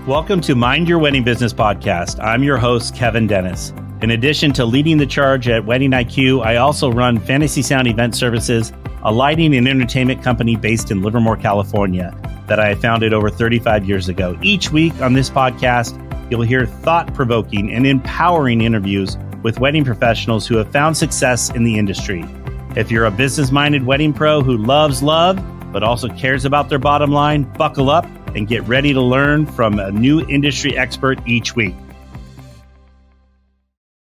Welcome to Mind Your Wedding Business Podcast. I'm your host, Kevin Dennis. In addition to leading the charge at Wedding IQ, I also run Fantasy Sound Event Services, a lighting and entertainment company based in Livermore, California, that I founded over 35 years ago. Each week on this podcast, you'll hear thought-provoking and empowering interviews with wedding professionals who have found success in the industry. If you're a business-minded wedding pro who loves love, but also cares about their bottom line, buckle up and get ready to learn from a new industry expert each week.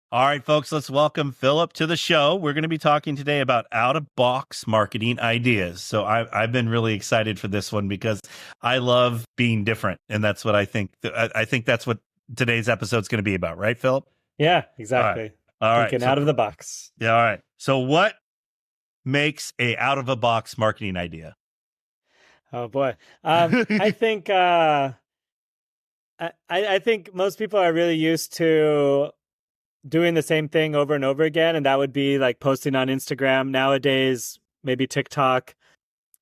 All right, folks, let's welcome Phillip to the show. We're going to be talking today about out-of-box marketing ideas. So I've been really excited for this one because I love being different. And that's what I think. I think that's what today's episode is going to be about, right, Phillip? Yeah, exactly. All right. Thinking out of the box. Yeah, all right. So what makes a out-of-a-box marketing idea? Oh boy. I think I think most people are really used to doing the same thing over and over again, and that would be like posting on Instagram nowadays, maybe TikTok,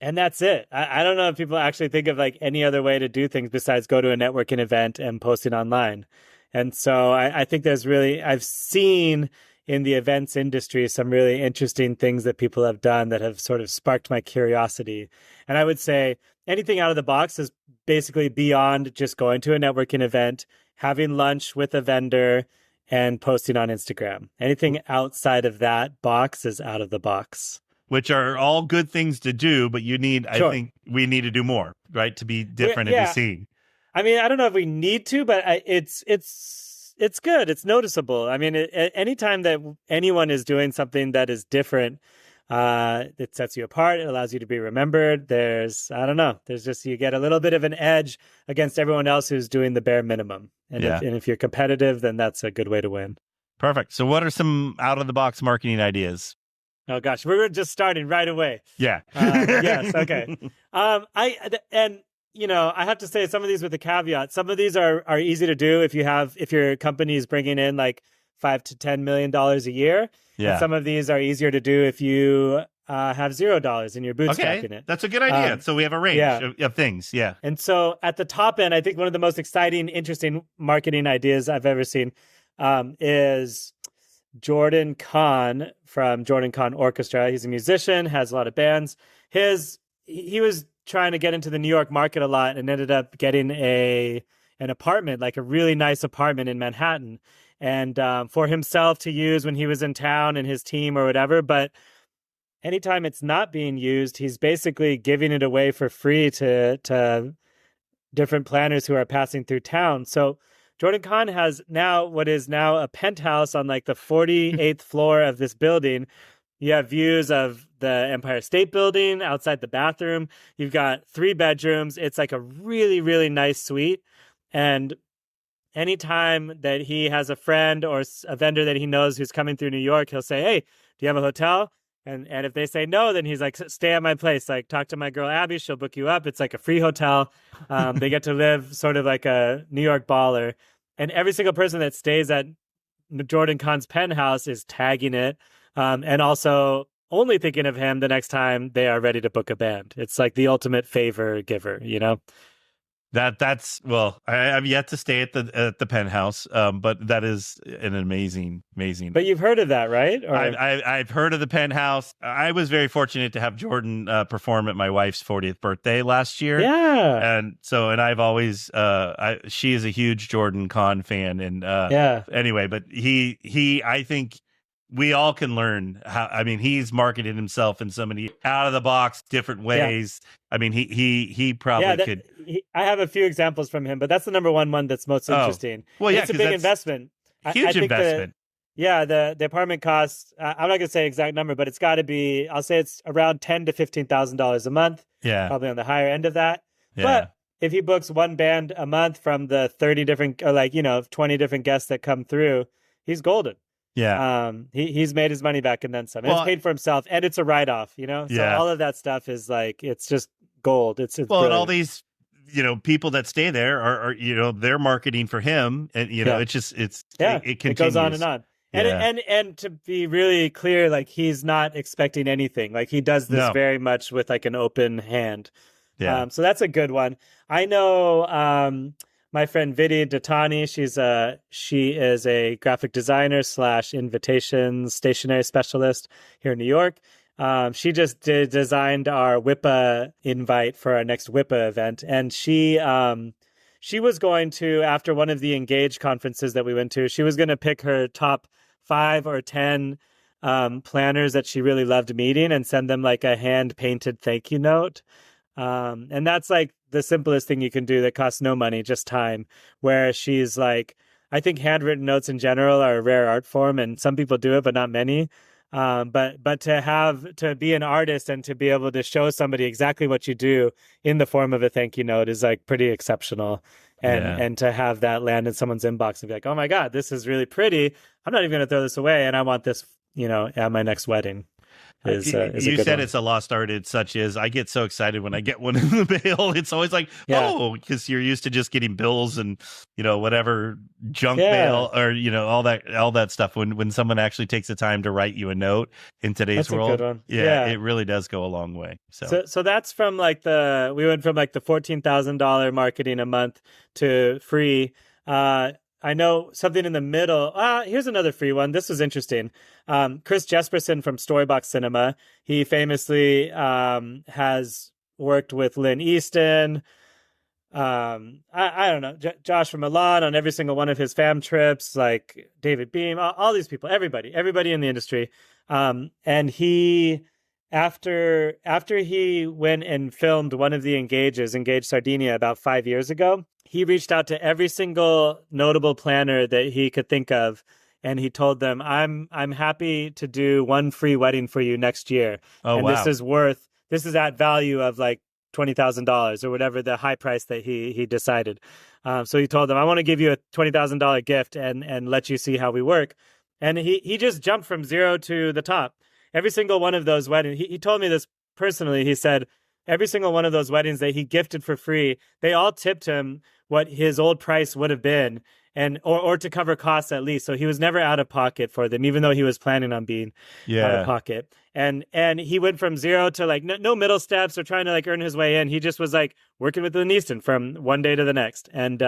and that's it. I don't know if people actually think of like any other way to do things besides go to a networking event and posting online. And so I think I've seen in the events industry some really interesting things that people have done that have sort of sparked my curiosity. And I would say anything out of the box is basically beyond just going to a networking event, having lunch with a vendor, and posting on Instagram. Anything outside of that box is out of the box. Which are all good things to do, but I think we need to do more, right? To be different and be seen. I mean, I don't know if we need to, but it's good. It's noticeable. I mean, anytime that anyone is doing something that is different, it sets you apart. It allows you to be remembered. You get a little bit of an edge against everyone else who's doing the bare minimum. And if you're competitive, then that's a good way to win. Perfect. So what are some out-of-the-box marketing ideas? Oh, gosh, we're just starting right away. Yeah. Yes. Okay. I have to say some of these with a caveat. Some of these are easy to do if your company is bringing in like $5 to $10 million a year. Yeah. And some of these are easier to do if you have $0 and you're bootstrapping it. That's a good idea. So we have a range of things. Yeah. And so at the top end, I think one of the most exciting, interesting marketing ideas I've ever seen is Jordan Kahn from Jordan Kahn Orchestra. He's a musician, has a lot of bands. He was trying to get into the New York market a lot and ended up getting an apartment, like a really nice apartment in Manhattan, and for himself to use when he was in town and his team or whatever. But anytime it's not being used, he's basically giving it away for free to different planners who are passing through town. So Jordan Kahn has what is now a penthouse on like the 48th floor of this building. You have views of the Empire State Building outside the bathroom. You've got 3 bedrooms. It's like a really, really nice suite. And anytime that he has a friend or a vendor that he knows who's coming through New York, he'll say, "Hey, do you have a hotel?" And if they say no, then he's like, "Stay at my place. Like, talk to my girl Abby. She'll book you up. It's like a free hotel." They get to live sort of like a New York baller. And every single person that stays at Jordan Kahn's penthouse is tagging it. And also only thinking of him the next time they are ready to book a band. It's like the ultimate favor giver, you know? I've yet to stay at the penthouse, but that is an amazing. But you've heard of that, right? Or... I've heard of the penthouse. I was very fortunate to have Jordan perform at my wife's 40th birthday last year. Yeah, and I've always she is a huge Jordan Kahn fan, and anyway, but I think we all can learn how. I mean, he's marketed himself in so many out of the box different ways. Yeah. I mean, he probably could. I have a few examples from him, but that's the number one that's most interesting. Well, yeah, it's a big investment. Huge investment. The apartment costs. I'm not going to say exact number, but it's got to be. I'll say it's around $10,000 to $15,000 a month. Yeah, probably on the higher end of that. Yeah. But if he books one band a month from the 30 different, 20 different guests that come through, he's golden. Yeah. He's made his money back and then some. And it's paid for himself, and it's a write-off, So all of that stuff is like, it's just gold. It's and all these, people that stay there are they're marketing for him, and it continues. It goes on and on. And to be really clear, like, he's not expecting anything. Like, he does this very much with like an open hand. Yeah. So that's a good one. I know my friend Vidhi Datani. She is a graphic designer slash invitations stationery specialist here in New York. She just designed our WIPA invite for our next WIPA event, and she was going to, after one of the Engage conferences that we went to, she was going to pick her top 5 or 10 planners that she really loved meeting and send them like a hand painted thank you note. And that's like the simplest thing you can do that costs no money, just time. Where she's like, I think handwritten notes in general are a rare art form, and some people do it, but not many. But to be an artist and to be able to show somebody exactly what you do in the form of a thank you note is like pretty exceptional. And to have that land in someone's inbox and be like, oh my God, this is really pretty. I'm not even going to throw this away, and I want this, at my next wedding. You said it's a lost art. It's such as I get so excited when I get one in the mail. It's always like, because you're used to just getting bills and whatever junk mail or all that stuff. When someone actually takes the time to write you a note in today's world, a good one. It really does go a long way. So that's from we went from like the $14,000 marketing a month to free. I know something in the middle. Here's another free one. This was interesting. Chris Jesperson from Storybox Cinema. He famously has worked with Lynn Easton. I don't know, Josh from Milan on every single one of his fam trips, like David Beam, all these people, everybody in the industry. And he, after he went and filmed one of the Engage Sardinia about 5 years ago, he reached out to every single notable planner that he could think of, and he told them, I'm happy to do one free wedding for you next year. And wow. This is at value of like $20,000 or whatever the high price that he decided. So he told them, I want to give you a $20,000 gift and let you see how we work. And he just jumped from zero to the top. Every single one of those weddings, he told me this personally. He said every single one of those weddings that he gifted for free, they all tipped him what his old price would have been, and or to cover costs at least. So he was never out of pocket for them, even though he was planning on being out of pocket. And he went from zero to like no middle steps or trying to like earn his way in. He just was like working with Lynn Easton from one day to the next, and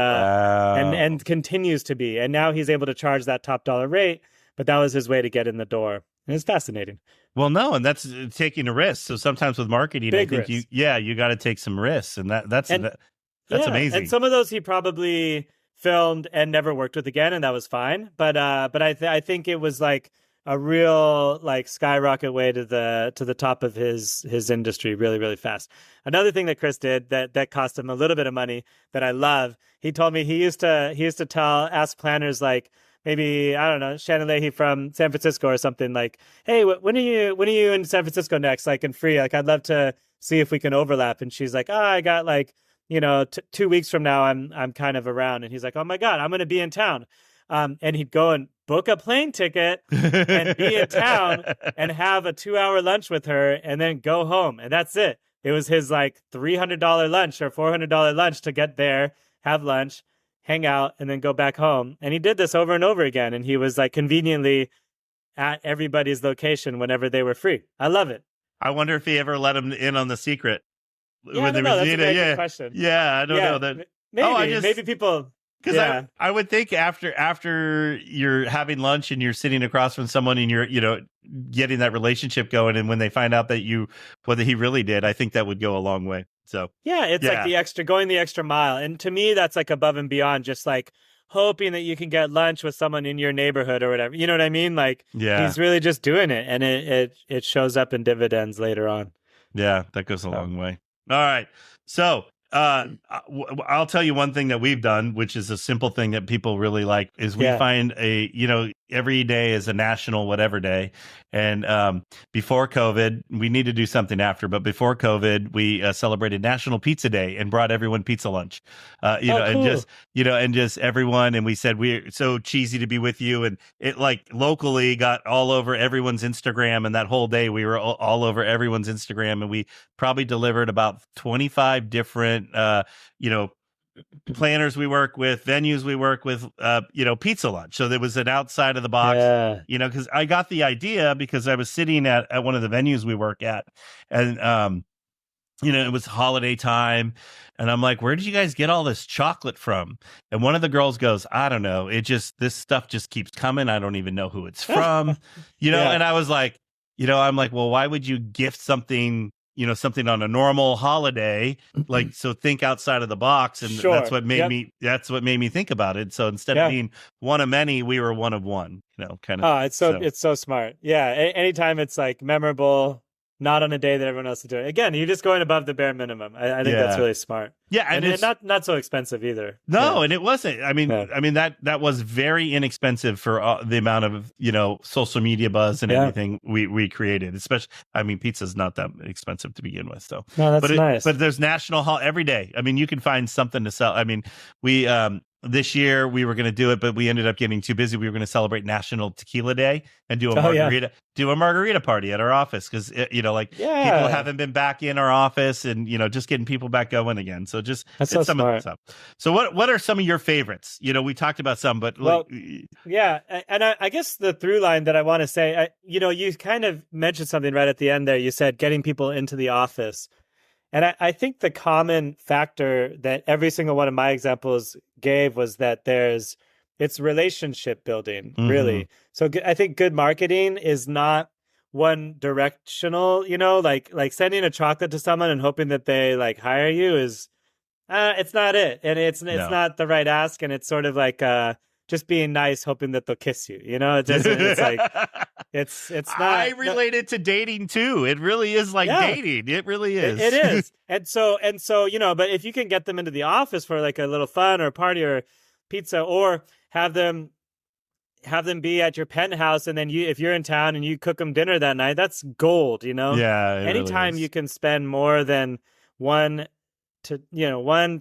continues to be. And now he's able to charge that top dollar rate, but that was his way to get in the door. And it's fascinating. Well, no, and that's taking a risk. So sometimes with marketing, I think you got to take some risks, and that's amazing. And some of those he probably filmed and never worked with again, and that was fine. But I think it was like a real like skyrocket way to the top of his industry really, really fast. Another thing that Chris did that cost him a little bit of money that I love, he told me he used to ask planners like, maybe, I don't know, Shannon Leahy from San Francisco or something, like, hey, when are you in San Francisco next? Like, in free, like, I'd love to see if we can overlap. And she's like, I got like, 2 weeks from now, I'm kind of around. And he's like, oh my God, I'm going to be in town. And he'd go and book a plane ticket and be in town and have a 2-hour lunch with her and then go home. And that's it. It was his like $300 lunch or $400 lunch to get there, have lunch, hang out, and then go back home. And he did this over and over again. And he was like conveniently at everybody's location whenever they were free. I love it. I wonder if he ever let him in on the secret. Yeah, I don't know. That's a very good question. Yeah, I don't know that. Maybe people. Because I would think after you're having lunch and you're sitting across from someone and you're getting that relationship going, and when they find out that whether he really did, I think that would go a long way. So it's like going the extra mile, and to me that's like above and beyond just like hoping that you can get lunch with someone in your neighborhood or whatever. You know what I mean? Like he's really just doing it, and it shows up in dividends later on. Yeah, that goes a long way. All right, so. I'll tell you one thing that we've done, which is a simple thing that people really like, is we find every day is a national whatever day. And before COVID, we need to do something after, but before COVID, we celebrated National Pizza Day and brought everyone pizza lunch, cool. and just everyone. And we said, we're so cheesy to be with you. And it like locally got all over everyone's Instagram. And that whole day we were all over everyone's Instagram. And we probably delivered about 25 different, planners we work with, venues we work with, pizza lunch. So there was an outside of the box, because I got the idea because I was sitting at one of the venues we work at, and it was holiday time. And I'm like, where did you guys get all this chocolate from? And one of the girls goes, I don't know. This stuff just keeps coming. I don't even know who it's from, Yeah. And I was like, I'm like, well, why would you gift something, something on a normal holiday? Like, so think outside of the box. And Sure. that's what made me think about it. So instead of being one of many, we were one of one, kind of. Oh, it's so smart. Yeah. Anytime it's like memorable, not on a day that everyone else is doing. Again, you're just going above the bare minimum. I think that's really smart. Yeah, and it's not so expensive either. No, and it wasn't. I mean, that was very inexpensive for the amount of social media buzz and everything we created. Especially, I mean, pizza's not that expensive to begin with. So no, that's nice. But there's national every day. I mean, you can find something to sell. I mean, we this year we were going to do it, but we ended up getting too busy. We were going to celebrate National Tequila Day and do a margarita party at our office because people haven't been back in our office and just getting people back going again. So just that's so some smart. of the stuff. So what are some of your favorites? We talked about some, but and I guess the through line that I want to say, you kind of mentioned something right at the end there. You said getting people into the office. And I think the common factor that every single one of my examples gave was that it's relationship building, really. So I think good marketing is not one directional, like sending a chocolate to someone and hoping that they like hire you is, it's not it. And it's not the right ask. And it's sort of like, just being nice, hoping that they'll kiss you. It's like, it's not. I relate it to dating too. It really is like dating. It really is. It is. And so, but if you can get them into the office for like a little fun or party or pizza, or have them be at your penthouse, and then if you're in town and you cook them dinner that night, that's gold, Yeah. Anytime really you can spend more than 1 to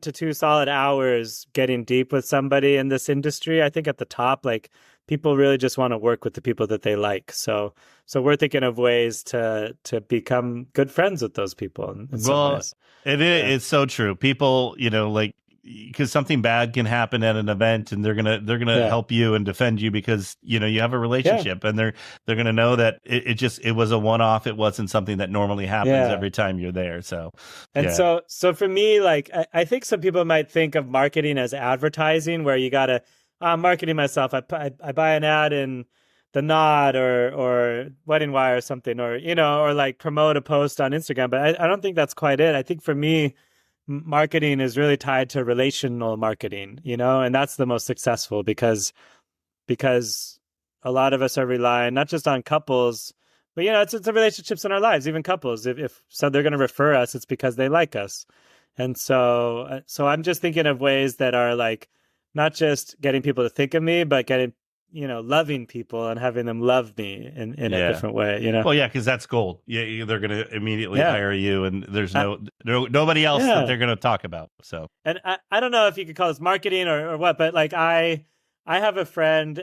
2 solid hours getting deep with somebody in this industry, I think at the top, like people really just want to work with the people that they like. So we're thinking of ways to become good friends with those people. It's so true. People, because something bad can happen at an event, and they're gonna help you and defend you because you have a relationship, and they're gonna know that it was a one-off. It wasn't something that normally happens every time you're there. So for me, like I think some people might think of marketing as advertising, where you gotta I'm marketing myself. I buy an ad in The Nod or Wedding Wire or something, or like promote a post on Instagram. But I don't think that's quite it. I think for me, marketing is really tied to relational marketing, and that's the most successful because a lot of us are relying not just on couples, but it's the relationships in our lives, even couples. If so they're going to refer us, it's because they like us. And so I'm just thinking of ways that are like not just getting people to think of me, but getting loving people and having them love me in a different way, Well, yeah, because that's gold. Yeah, they're going to immediately hire you, and there's nobody else that they're going to talk about. So, and I don't know if you could call this marketing or what, but like I have a friend,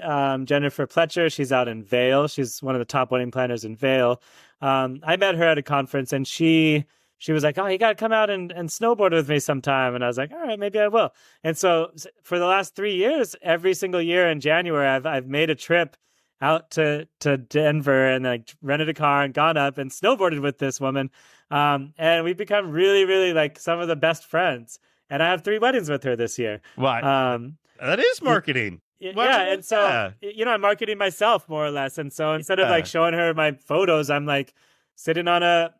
Jennifer Pletcher. She's out in Vail. She's one of the top wedding planners in Vail. I met her at a conference, and she was like, "Oh, you got to come out and snowboard with me sometime." And I was like, "All right, maybe I will." And so for the last 3 years, every single year in January, I've made a trip out to Denver and like rented a car and gone up and snowboarded with this woman. And we've become really, really like some of the best friends. And I have 3 weddings with her this year. Wow. That is marketing. And so, I'm marketing myself more or less. And so instead of like showing her my photos, I'm like sitting on a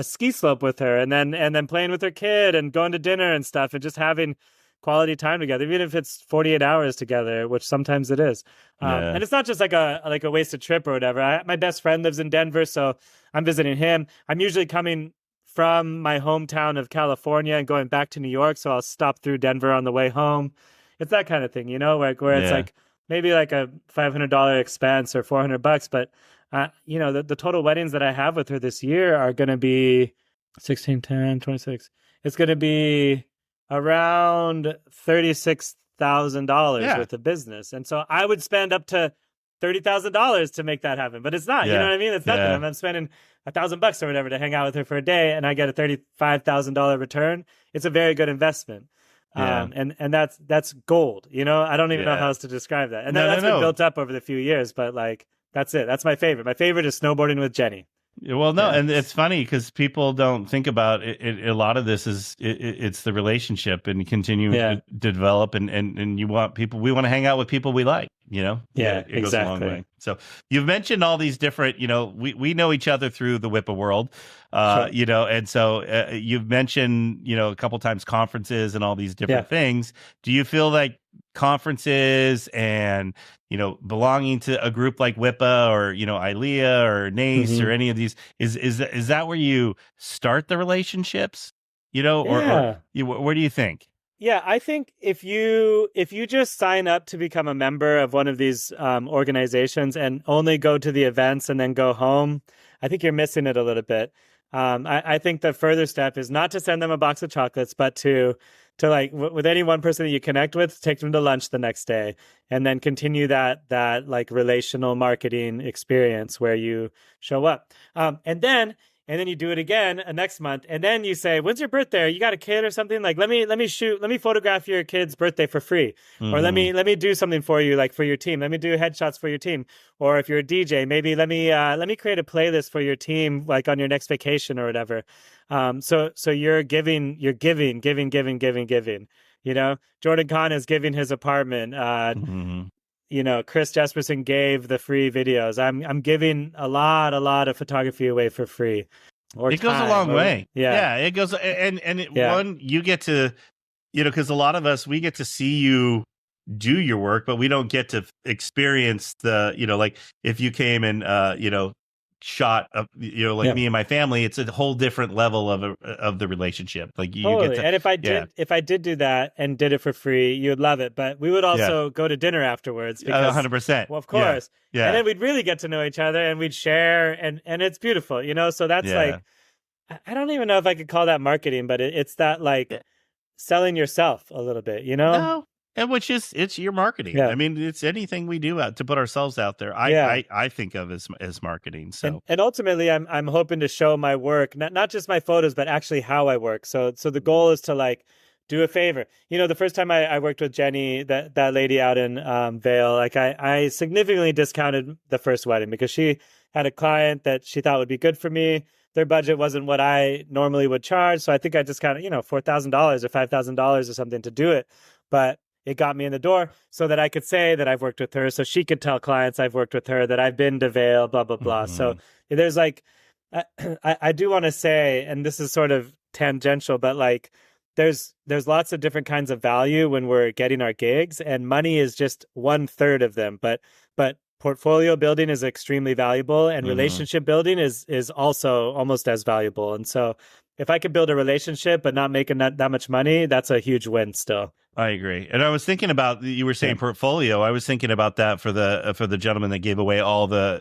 ski slope with her and then playing with her kid and going to dinner and stuff and just having quality time together, even if it's 48 hours together, which sometimes it is. And it's not just like a wasted trip or whatever. My best friend lives in Denver, so I'm visiting him. I'm usually coming from my hometown of California and going back to New York, so I'll stop through Denver on the way home. It's that kind of thing, where it's like maybe like a $500 expense or $400, but the total weddings that I have with her this year are going to be 16, 10, 26. It's going to be around $36,000 worth of business. And so I would spend up to $30,000 to make that happen, but it's not, you know what I mean? It's nothing. I'm spending $1,000 or whatever to hang out with her for a day, and I get a $35,000 return. It's a very good investment. And that's gold, I don't even know how else to describe that. And that's been built up over the few years, but like, that's it. That's my favorite. My favorite is snowboarding with Jenny. Well, no, and it's funny because people don't think about it. A lot of this is it's the relationship and continue to develop, and you want people. We want to hang out with people we like. It goes a long way. So you've mentioned all these different. We know each other through the Whippa world, Sure. and so you've mentioned a couple times conferences and all these different things. Do you feel like conferences and belonging to a group like Whippa or ILEA or NACE or any of these is that where you start the relationships? Or where do you think? Yeah, I think if you just sign up to become a member of one of these organizations and only go to the events and then go home, I think you're missing it a little bit. I think the further step is not to send them a box of chocolates, but to like with any one person that you connect with, take them to lunch the next day, and then continue that like relational marketing experience where you show up, and then you do it again next month, and then you say, "When's your birthday? You got a kid or something? Like let me photograph your kid's birthday for free, or let me do something for you, like for your team. Let me do headshots for your team, or if you're a DJ, maybe let me create a playlist for your team, like on your next vacation or whatever." So you're giving. Jordan Kahn is giving his apartment. Chris Jesperson gave the free videos. I'm giving a lot of photography away for free. It goes a long way. Yeah, it goes. One, you get to, because a lot of us, we get to see you do your work, but we don't get to experience the, like if you came and, shot me and my family, it's a whole different level of the relationship. Like you totally. get to, and if I did do that and did it for free, you would love it. But we would also go to dinner afterwards because 100%. Well, of course. And then we'd really get to know each other and we'd share and it's beautiful, So that's like, I don't even know if I could call that marketing, but it's that like selling yourself a little bit, No. And which is, it's your marketing. Yeah. I mean, it's anything we do to put ourselves out there. I think of as marketing. So and ultimately, I'm hoping to show my work, not just my photos, but actually how I work. So the goal is to like do a favor. The first time I worked with Jenny, that lady out in Vail, like I significantly discounted the first wedding because she had a client that she thought would be good for me. Their budget wasn't what I normally would charge, so I think I discounted $4,000 or $5,000 or something to do it, but it got me in the door so that I could say that I've worked with her, so she could tell clients I've worked with her, that I've been to Vail, blah, blah, blah. So there's like, I do want to say, and this is sort of tangential, but like there's lots of different kinds of value when we're getting our gigs, and money is just 1/3 of them. But portfolio building is extremely valuable, and relationship building is also almost as valuable. And so if I could build a relationship but not making that much money, that's a huge win still. I agree. And I was thinking about, you were saying portfolio. I was thinking about that for the gentleman that gave away all the,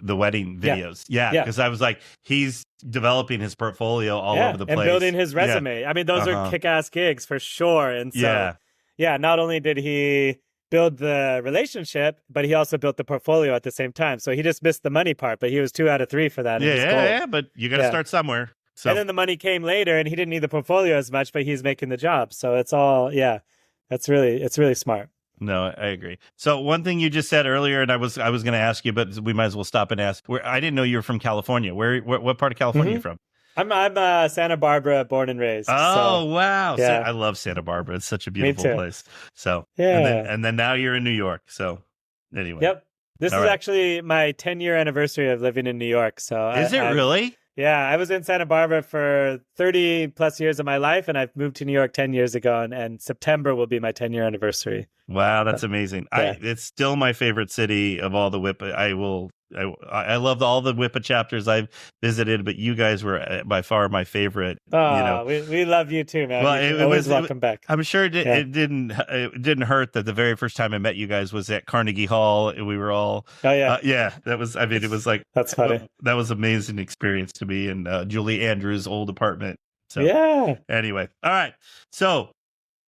the wedding videos. Yeah. Because I was like, he's developing his portfolio all over the place. And building his resume. I mean, those are kick-ass gigs for sure. And so, not only did he build the relationship, but he also built the portfolio at the same time. So he just missed the money part, but he was 2 out of 3 for that. But you got to start somewhere. So. And then the money came later, and he didn't need the portfolio as much, but he's making the job. So it's all, it's really smart. No, I agree. So one thing you just said earlier, and I was going to ask you, but we might as well stop and ask. I didn't know you were from California. What part of California are you from? I'm Santa Barbara, born and raised. Oh, wow! Yeah. I love Santa Barbara. It's such a beautiful place. So and then now you're in New York. So anyway, yep. This is actually my 10-year anniversary of living in New York. So is it really? Yeah, I was in Santa Barbara for 30 plus years of my life, and I've moved to New York 10 years ago, and September will be my 10-year anniversary. Wow, that's amazing. Yeah. It's still my favorite city of all the Whippa. I love all the Whippa chapters I've visited, but you guys were by far my favorite. We love you too, man. Well, always welcome back. I'm sure it didn't hurt that the very first time I met you guys was at Carnegie Hall, and we were all. Oh yeah, that was. I mean, it was like that's funny. That was an amazing experience to be in Julie Andrews' old apartment. So anyway, all right. So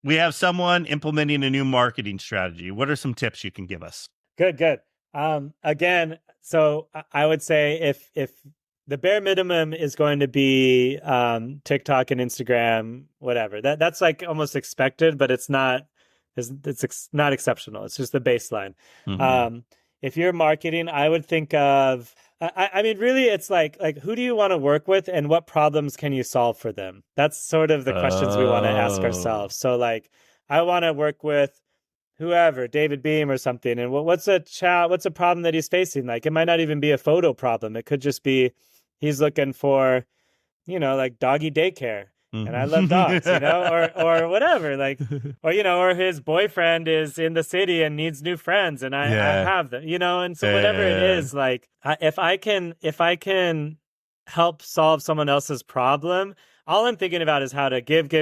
we have someone implementing a new marketing strategy. What are some tips you can give us? Good. Again, so I would say if the bare minimum is going to be TikTok and Instagram, whatever, that's like almost expected, but it's not exceptional. It's just the baseline. if you're marketing, I would think of, I mean, really, it's like who do you want to work with and what problems can you solve for them? That's sort of the questions we want to ask ourselves. So like, I want to work with whoever, David Beam or something. And what's a problem that he's facing? Like, it might not even be a photo problem. It could just be he's looking for, like doggy daycare. And I love dogs, or whatever, like, or his boyfriend is in the city and needs new friends, and I have them, and so whatever it is, like, if I can help solve someone else's problem, all I'm thinking about is how to give,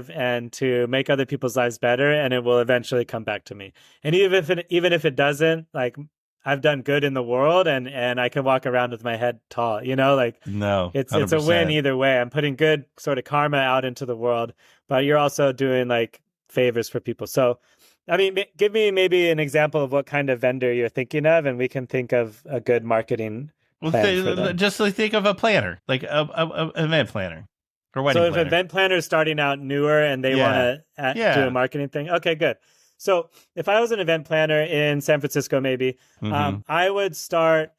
and to make other people's lives better, and it will eventually come back to me. And even if it doesn't, like, I've done good in the world, and I can walk around with my head tall, like, no, it's a win either way. I'm putting good sort of karma out into the world, but you're also doing like favors for people. So, I mean, give me maybe an example of what kind of vendor you're thinking of, and we can think of a good marketing plan for them. Just think of a planner, like a event planner or wedding planner. So if an event planner is starting out newer and they want to do a marketing thing, okay, good. So if I was an event planner in San Francisco, maybe, I would start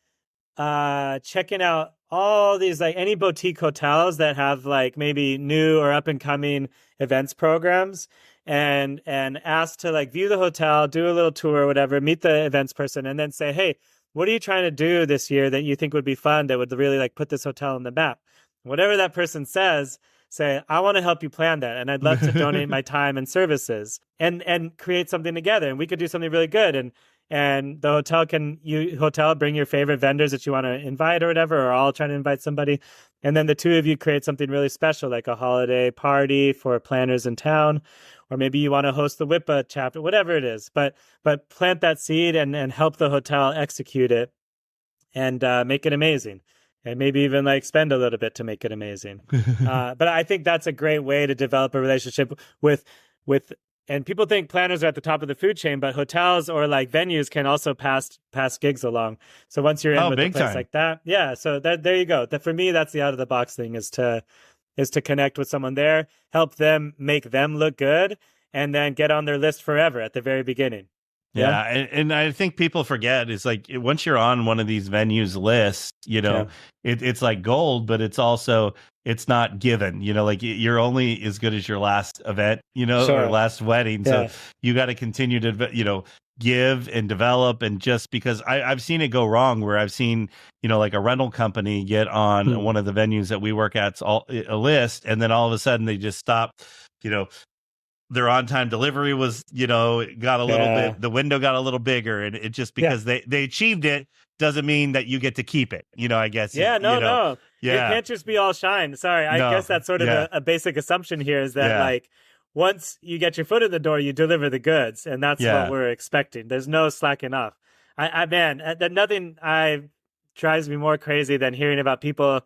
checking out all these, like, any boutique hotels that have like maybe new or up and coming events programs, and ask to like view the hotel, do a little tour or whatever, meet the events person, and then say, hey, what are you trying to do this year that you think would be fun, that would really like put this hotel on the map? Whatever that person says, say, I want to help you plan that, and I'd love to donate my time and services, and create something together, and we could do something really good. And the hotel bring your favorite vendors that you want to invite or whatever, or I'll try to invite somebody, and then the two of you create something really special, like a holiday party for planners in town, or maybe you want to host the WIPA chapter, whatever it is. But plant that seed and help the hotel execute it, and make it amazing. And maybe even like spend a little bit to make it amazing. But I think that's a great way to develop a relationship with, and people think planners are at the top of the food chain, but hotels or like venues can also pass gigs along. So once you're in with a place like that, so there you go. For me, that's the out of the box thing, is to connect with someone there, help them, make them look good, and then get on their list forever at the very beginning. Yeah. And I think people forget, is like, once you're on one of these venues lists, it's like gold, but it's not given, like you're only as good as your last event, or last wedding. So you got to continue to, give and develop. And just because I've seen it go wrong, where I've seen, like a rental company get on one of the venues that we work at's a list, and then all of a sudden they just stop, their on-time delivery was, got a little bit, the window got a little bigger, and it just, because they achieved it doesn't mean that you get to keep it, I guess. No. You can't just be all shine. Sorry. I guess that's sort of a basic assumption here, is that like, once you get your foot in the door, you deliver the goods, and that's what we're expecting. There's no slacking off. Nothing drives me more crazy than hearing about people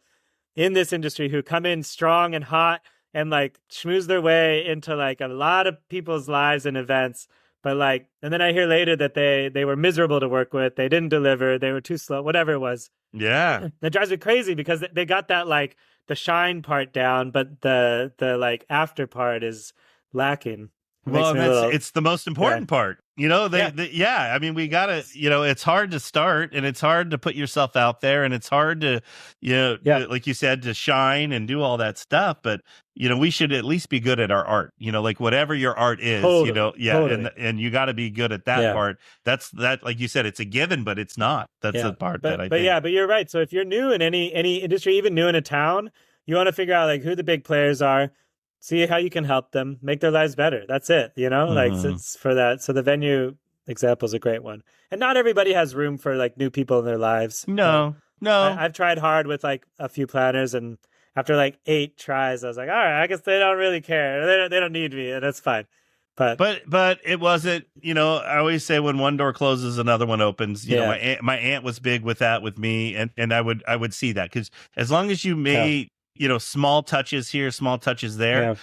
in this industry who come in strong and hot, and like schmooze their way into like a lot of people's lives and events. But like, and then I hear later that they were miserable to work with. They didn't deliver. They were too slow, whatever it was. Yeah. That drives me crazy, because they got that, like, the shine part down, but the like after part is lacking. Well, it's the most important part. I mean, we gotta, it's hard to start, and it's hard to put yourself out there, and it's hard to, like you said, to shine and do all that stuff. But, we should at least be good at our art, like whatever your art is, totally. And you got to be good at that part. That's like you said, it's a given, but it's not. That's the part that I think. But you're right. So if you're new in any industry, even new in a town, you want to figure out like who the big players are, see how you can help them, make their lives better. That's it, like, it's for that. So the venue example is a great one. And not everybody has room for like new people in their lives. No. I've tried hard with like a few planners, and after like 8 tries, I was like, all right, I guess they don't really care. They don't need me, and that's fine. But it wasn't, I always say, when one door closes, another one opens. My aunt was big with that with me, and I would see that, because as long as you made, small touches here, small touches there,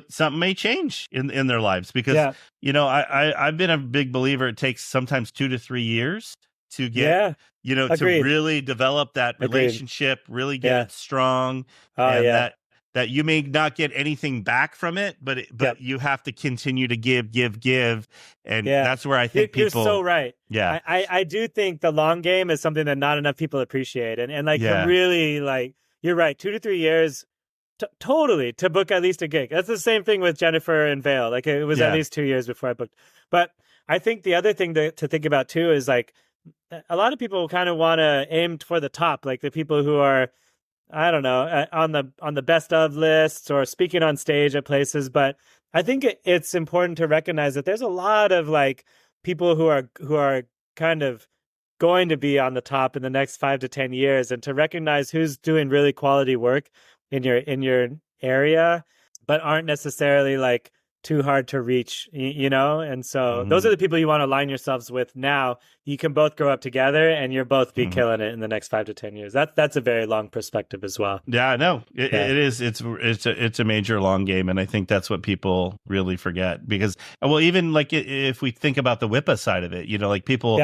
something may change in their lives, because, I've been a big believer. It takes sometimes 2 to 3 years to get, to really develop that relationship, really get it strong. that you may not get anything back from it, but you have to continue to give. And that's where I think you're so right. Yeah. I do think the long game is something that not enough people appreciate. And like, really, like, you're right. 2 to 3 years, totally, to book at least a gig. That's the same thing with Jennifer and Vale. Like, it was at least 2 years before I booked. But I think the other thing to think about too is, like, a lot of people kind of want to aim for the top, like the people who are, I don't know, on the best of lists or speaking on stage at places. But I think it's important to recognize that there's a lot of, like, people who are kind of going to be on the top in the next 5 to 10 years, and to recognize who's doing really quality work in your area, but aren't necessarily, like, too hard to reach, you know? And so those are the people you want to align yourselves with now. You can both grow up together, and you'll both be killing it in the next 5 to 10 years. That's a very long perspective as well. Yeah, no, it is. It's a major long game. And I think that's what people really forget, because, well, even like if we think about the WIPA side of it, you know, like people,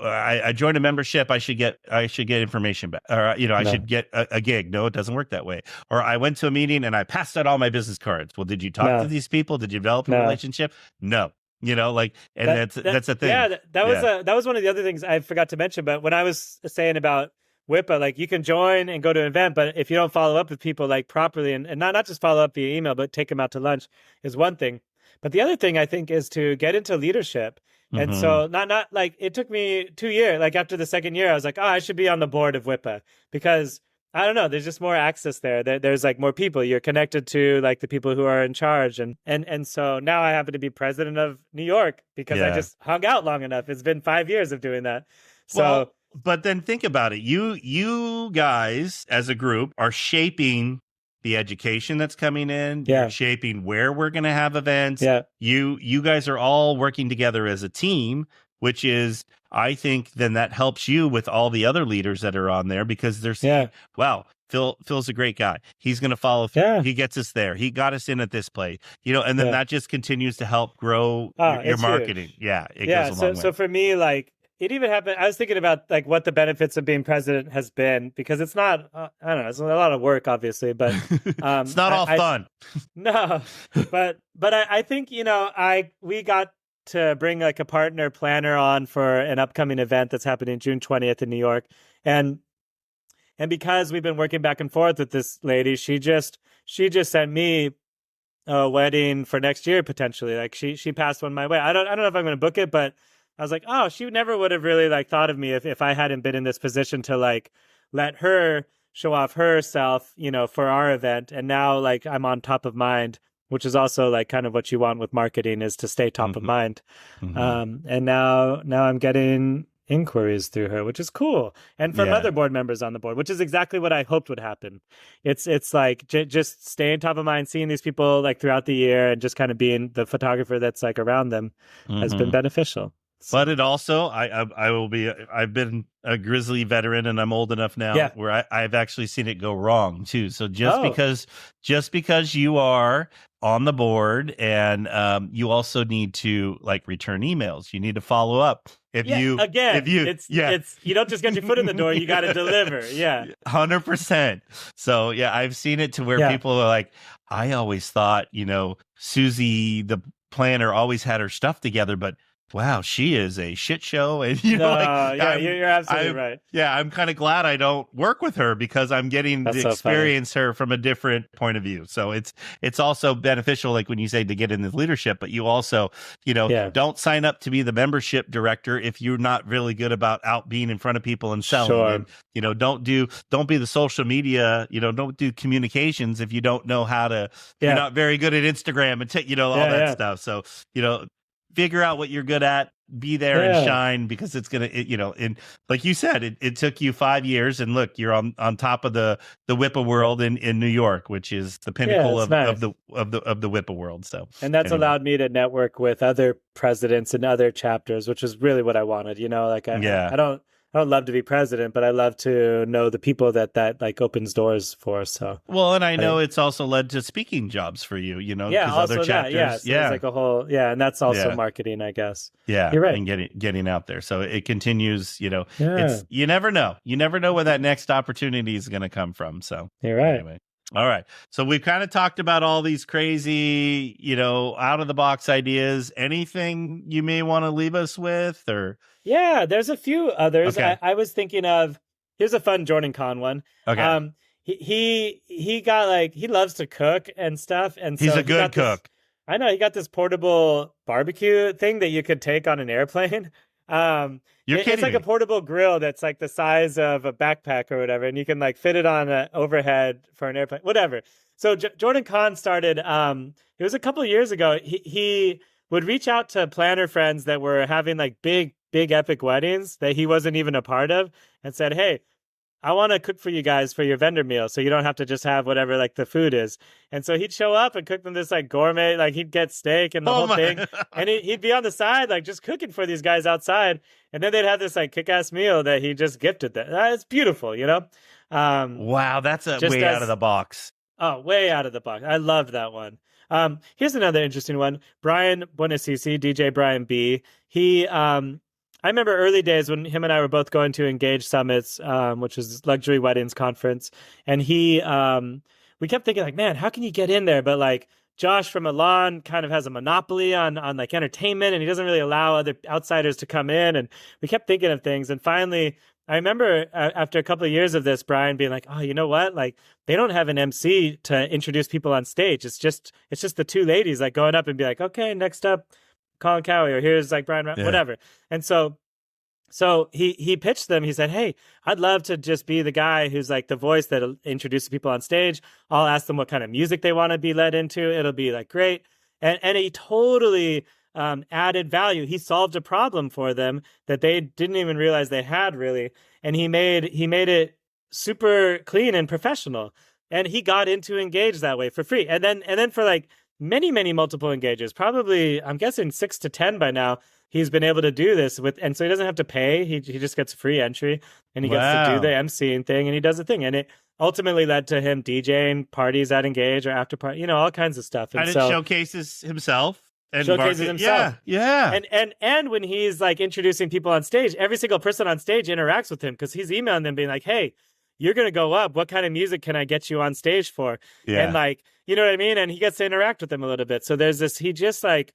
I joined a membership, I should get information back, or, you know, I should get a gig. No, it doesn't work that way. Or I went to a meeting and I passed out all my business cards. Well, did you talk to these people? Did you develop a relationship? No. You know, like, and that's the thing. Yeah, that was one of the other things I forgot to mention. But when I was saying about WIPA, like, you can join and go to an event, but if you don't follow up with people, like, properly, and not just follow up via email, but take them out to lunch, is one thing. But the other thing, I think, is to get into leadership. And so not like, it took me 2 years. Like, after the second year, I was like, oh, I should be on the board of WIPA, because I don't know, there's just more access there. There's like more people. You're connected to, like, the people who are in charge. And so now I happen to be president of New York because I just hung out long enough. It's been 5 years of doing that. So, well, but then think about it. You guys as a group are shaping the education that's coming in. You're shaping where we're going to have events. You guys are all working together as a team, which is, I think, then that helps you with all the other leaders that are on there, because they're saying, wow, Phil's a great guy. He's going to follow through. He gets us there. He got us in at this place, you know, and then that just continues to help grow your marketing. Huge. It goes a long way. So for me, like, it even happened, I was thinking about, like, what the benefits of being president has been, because it's not, I don't know, it's a lot of work, obviously, but it's not all fun. No, but I think, you know, we got to bring, like, a partner planner on for an upcoming event that's happening June 20th in New York. And because we've been working back and forth with this lady, she just sent me a wedding for next year, potentially. Like, she passed one my way. I don't know if I'm going to book it, but I was like, oh, she never would have really, like, thought of me if I hadn't been in this position to, like, let her show off herself, you know, for our event. And now, like, I'm on top of mind, which is also, like, kind of what you want with marketing, is to stay top of mind. And now I'm getting inquiries through her, which is cool. And from other board members on the board, which is exactly what I hoped would happen. It's like just staying top of mind, seeing these people, like, throughout the year, and just kind of being the photographer that's, like, around them has been beneficial. But it also, I've been a grizzly veteran, and I'm old enough now where I've actually seen it go wrong too. So just because you are on the board, and you also need to, like, return emails. You need to follow up. It's you don't just get your foot in the door, you got to deliver. 100%. So I've seen it to where people are like, I always thought, you know, Susie, the planner, always had her stuff together, but wow, she is a shit show. And you're absolutely right. Yeah, I'm kind of glad I don't work with her, because I'm getting to experience her from a different point of view. So it's also beneficial, like when you say to get in the leadership, but you also, you know, don't sign up to be the membership director if you're not really good about being in front of people and selling. And, you know, don't be the social media, you know, don't do communications if you don't know how to, you're not very good at Instagram and, you know, all that stuff. So, you know, figure out what you're good at, be there and shine, because it's going to, you know, and like you said, it took you 5 years, and look, you're on top of the WIPA world in New York, which is the pinnacle of the WIPA world. So, and that's allowed me to network with other presidents and other chapters, which is really what I wanted, you know, like, I don't love to be president, but I love to know the people that like opens doors for. So and I know it's also led to speaking jobs for you, you know, also other chapters, so it's like a whole, and that's also marketing, I guess. You're right, and getting out there. So it continues, you know. It's you never know where that next opportunity is going to come from. So you're right. Anyway. All right. So we've kind of talked about all these crazy, out of the box ideas. Anything you may want to leave us with, or? Yeah, there's a few others. Okay. I was thinking of, here's a fun Jordan Kahn one. Okay. He got like, he loves to cook and stuff. And so he's a good cook. I know, he got this portable barbecue thing that you could take on an airplane. You're kidding It's like me. a portable grill that's like the size of a backpack or whatever, and you can like fit it on an overhead for an airplane, whatever. So Jordan Kahn started. It was a couple of years ago. He would reach out to planner friends that were having like big epic weddings that he wasn't even a part of, and said, "Hey, I want to cook for you guys for your vendor meal, so you don't have to just have whatever like the food is." And so he'd show up and cook them this like gourmet, like he'd get steak and the whole thing, and he'd be on the side like just cooking for these guys outside, and then they'd have this like kick-ass meal that he just gifted them. It's beautiful, Wow, that's way out of the box. Oh, way out of the box. I loved that one. Here's another interesting one. Brian Buonasisi, DJ Brian B. I remember early days when him and I were both going to Engage Summits, which is Luxury Weddings Conference. And we kept thinking like, man, how can you get in there? But like Josh from Milan kind of has a monopoly on like entertainment, and he doesn't really allow other outsiders to come in. And we kept thinking of things. And finally, I remember after a couple of years of this, Brian being like, oh, you know what? Like they don't have an MC to introduce people on stage. It's just the two ladies like going up and be like, okay, next up, Colin Cowie, or here's like Brian, whatever. And so he pitched them. He said, hey, I'd love to just be the guy who's like the voice that introduces people on stage. I'll ask them what kind of music they want to be led into. It'll be like great. And he totally added value. He solved a problem for them that they didn't even realize they had really. And he made it super clean and professional. And he got into Engage that way for free. And then for like many multiple engages, probably I'm guessing 6 to 10 by now, he's been able to do this with, and so he doesn't have to pay. He just gets free entry, and he gets to do the emceeing thing, and he does the thing, and it ultimately led to him DJing parties at Engage or after party, all kinds of stuff. And it showcases himself. And showcases himself. Yeah. And when he's like introducing people on stage, every single person on stage interacts with him because he's emailing them being like, hey, you're going to go up. What kind of music can I get you on stage for? Yeah. And like, you know what I mean? And he gets to interact with them a little bit. So there's this, he just like,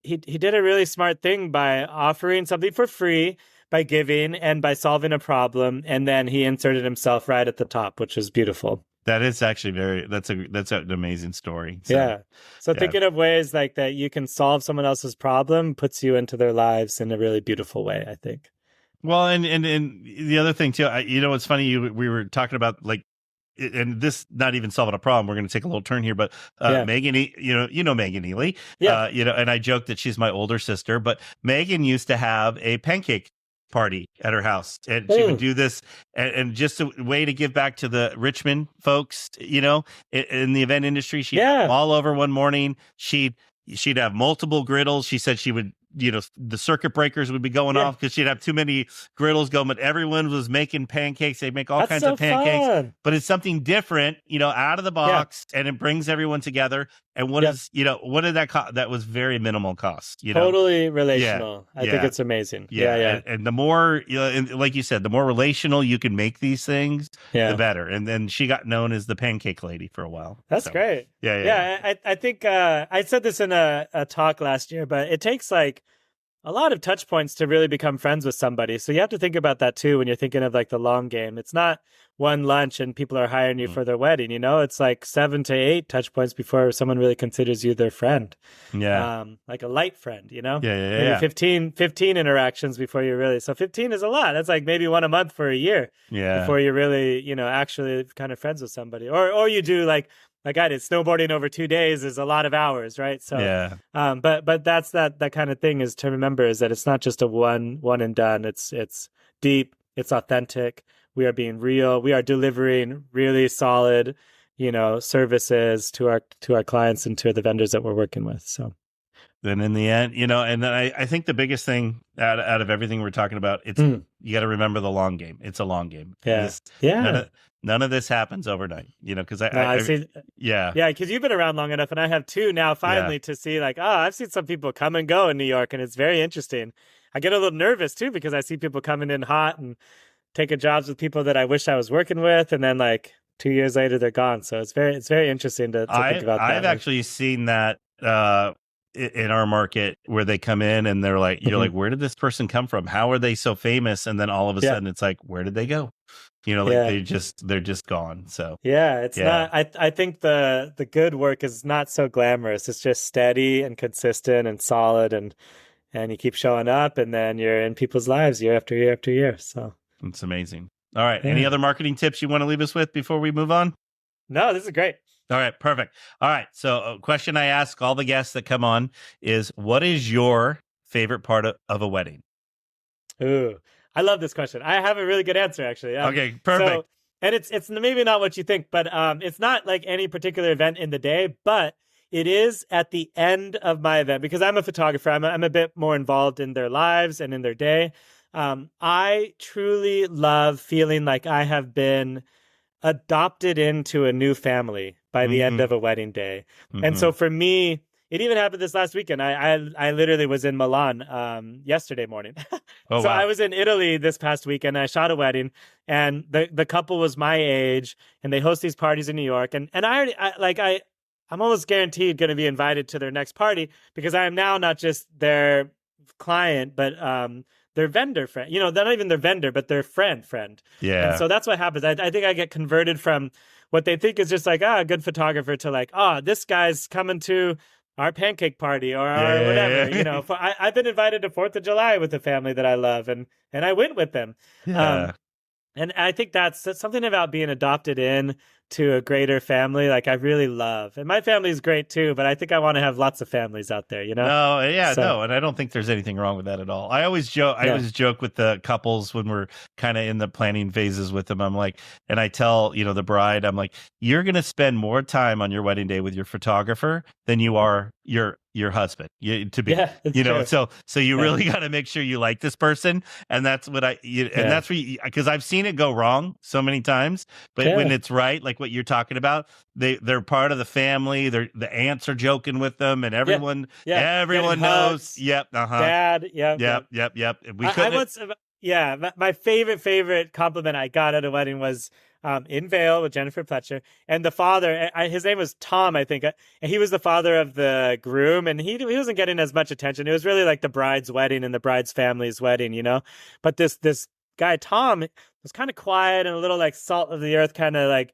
he did a really smart thing by offering something for free, by giving, and by solving a problem. And then he inserted himself right at the top, which is beautiful. That is actually that's an amazing story. So, yeah. So thinking of ways like that you can solve someone else's problem puts you into their lives in a really beautiful way, I think. Well, and the other thing too, it's funny. We were talking about like, and this not even solving a problem. We're going to take a little turn here, but Megan, Megan Ely, and I joke that she's my older sister, but Megan used to have a pancake party at her house, and she would do this, and just a way to give back to the Richmond folks, in the event industry. She'd come all over one morning. She'd have multiple griddles. She said she would. The circuit breakers would be going off because she'd have too many griddles going, but everyone was making pancakes. They make all kinds of pancakes, but it's something different, out of the box, and it brings everyone together. And what did that cost? That was very minimal cost, Totally relational. I think it's amazing. Yeah. And the more, like you said, the more relational you can make these things, the better. And then she got known as the pancake lady for a while. That's great. Yeah. I think I said this in a talk last year, but it takes like a lot of touch points to really become friends with somebody. So you have to think about that too when you're thinking of like the long game. It's not one lunch and people are hiring you for their wedding, it's like 7 to 8 touch points before someone really considers you their friend. Yeah. Like a light friend, Yeah. Maybe 15 interactions before you really, so 15 is a lot. That's like maybe one a month for a year. Yeah. Before you really, actually kind of friends with somebody, or you do like I did, snowboarding over 2 days is a lot of hours, right? So, but that's that kind of thing is to remember is that it's not just a one and done. It's deep, it's authentic. We are being real. We are delivering really solid, services to our clients and to the vendors that we're working with. So. Then in the end, and then I think the biggest thing out of everything we're talking about, it's you got to remember the long game. It's a long game. Yeah. None of this happens overnight, because I see. Yeah, because you've been around long enough, and I have too now. Finally, to see like, I've seen some people come and go in New York, and it's very interesting. I get a little nervous too because I see people coming in hot and taking jobs with people that I wish I was working with, and then like 2 years later, they're gone. So it's very interesting to think about that. I've actually seen that in our market where they come in and they're like, you're like, where did this person come from? How are they so famous? And then all of a sudden it's like, where did they go? Like they're just gone. So it's not, I think the good work is not so glamorous. It's just steady and consistent and solid, and you keep showing up, and then you're in people's lives year after year after year. So it's amazing. All right. Any other marketing tips you want to leave us with before we move on? No, this is great. All right, perfect. All right, so a question I ask all the guests that come on is, what is your favorite part of a wedding? Ooh, I love this question. I have a really good answer, actually. Okay, perfect. So, and it's maybe not what you think, but it's not like any particular event in the day, but it is at the end of my event, because I'm a photographer. I'm a bit more involved in their lives and in their day. I truly love feeling like I have been adopted into a new family by the end of a wedding day. And so for me, it even happened this last weekend. I literally was in Milan yesterday morning. Oh, so wow. I was in Italy this past weekend. I shot a wedding, and the couple was my age, and they host these parties in New York. And I'm almost guaranteed going to be invited to their next party, because I am now not just their client, but their vendor friend. They're not even their vendor, but their friend. Yeah. And so that's what happens. I think I get converted from what they think is just like, a good photographer, to like, this guy's coming to our pancake party or whatever. I've been invited to 4th of July with a family that I love, and I went with them. Yeah. And I think that's something about being adopted in to a greater family. Like, I really love, and my family is great too, but I think I want to have lots of families out there, No, and I don't think there's anything wrong with that at all. I always joke with the couples when we're kind of in the planning phases with them. I'm like, and I tell, the bride, I'm like, you're going to spend more time on your wedding day with your photographer than you are your husband, so you really got to make sure you like this person. And that's what and that's where because I've seen it go wrong so many times, but when it's right, like what you're talking about, they're part of the family. The aunts are joking with them, and everyone knows. Yep. Dad. Yep. We couldn't. My favorite compliment I got at a wedding was in Vail with Jennifer Pletcher, and the father, his name was Tom, I think, and he was the father of the groom, and he wasn't getting as much attention. It was really like the bride's wedding and the bride's family's wedding, But this guy Tom was kind of quiet and a little like salt of the earth kind of like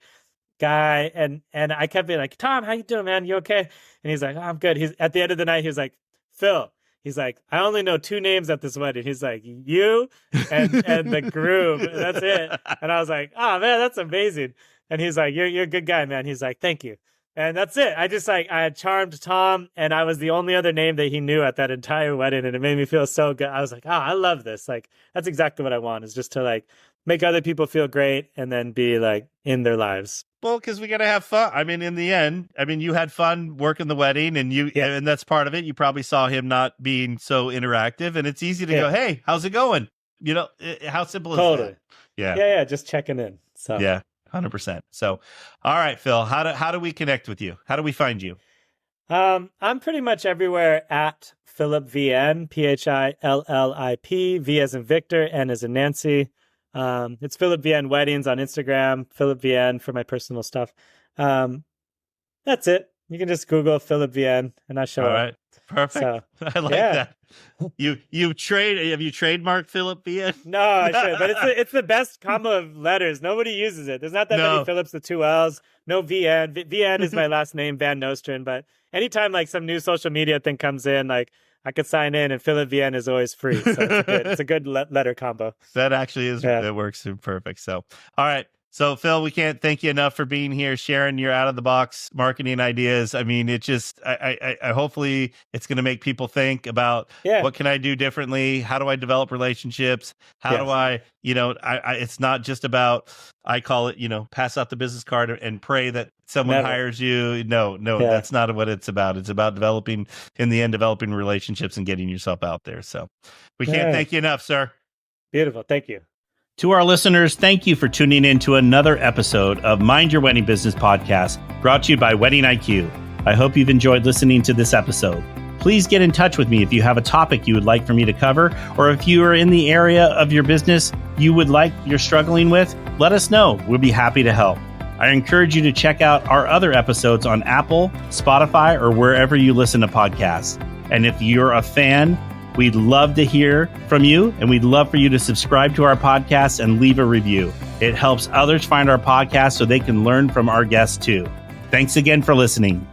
guy, and I kept being like, Tom, how you doing, man? You okay? And he's like, I'm good. He's at the end of the night, he was like, Phil. He's like, I only know 2 names at this wedding. He's like, you and the groom. That's it. And I was like, oh, man, that's amazing. And he's like, you're a good guy, man. He's like, thank you. And that's it. I had charmed Tom, and I was the only other name that he knew at that entire wedding. And it made me feel so good. I was like, I love this. Like, that's exactly what I want, is just to like make other people feel great and then be like in their lives. Well, because we got to have fun. I mean, in the end, you had fun working the wedding, and and that's part of it. You probably saw him not being so interactive, and it's easy to go, hey, how's it going? How simple is that? Yeah. Just checking in. So 100%. So, all right, Phil, how do we connect with you? How do we find you? I'm pretty much everywhere at Phillip VN, PHILLIP, V as in Victor, N as in Nancy. It's Phillip VN Weddings on Instagram, Phillip VN for my personal stuff. That's it. You can just Google Phillip VN and I show up. All right. Perfect. So, I like that. Have you trademarked Phillip VN? No, I should, but it's the best combo of letters. Nobody uses it. There's not that many Phillips with 2 L's. No VN. VN is my last name, Van Nostrand. But anytime like some new social media thing comes in, like I could sign in, and Phillip VN is always free. So it's a good letter combo. That actually is, it works perfect. So, all right. So, Phil, we can't thank you enough for being here, sharing your out-of-the-box marketing ideas. I mean, it just, I hopefully it's going to make people think about what can I do differently? How do I develop relationships? How do I, it's not just about, I call it, pass out the business card and pray that someone hires you. No, that's not what it's about. It's about developing relationships and getting yourself out there. So we can't thank you enough, sir. Beautiful. Thank you. To our listeners, thank you for tuning in to another episode of Mind Your Wedding Business podcast, brought to you by Wedding IQ. I hope you've enjoyed listening to this episode. Please get in touch with me if you have a topic you would like for me to cover, or if you are in the area of your business you're struggling with, let us know. We'll be happy to help. I encourage you to check out our other episodes on Apple, Spotify, or wherever you listen to podcasts. And if you're a fan, we'd love to hear from you, and we'd love for you to subscribe to our podcast and leave a review. It helps others find our podcast so they can learn from our guests too. Thanks again for listening.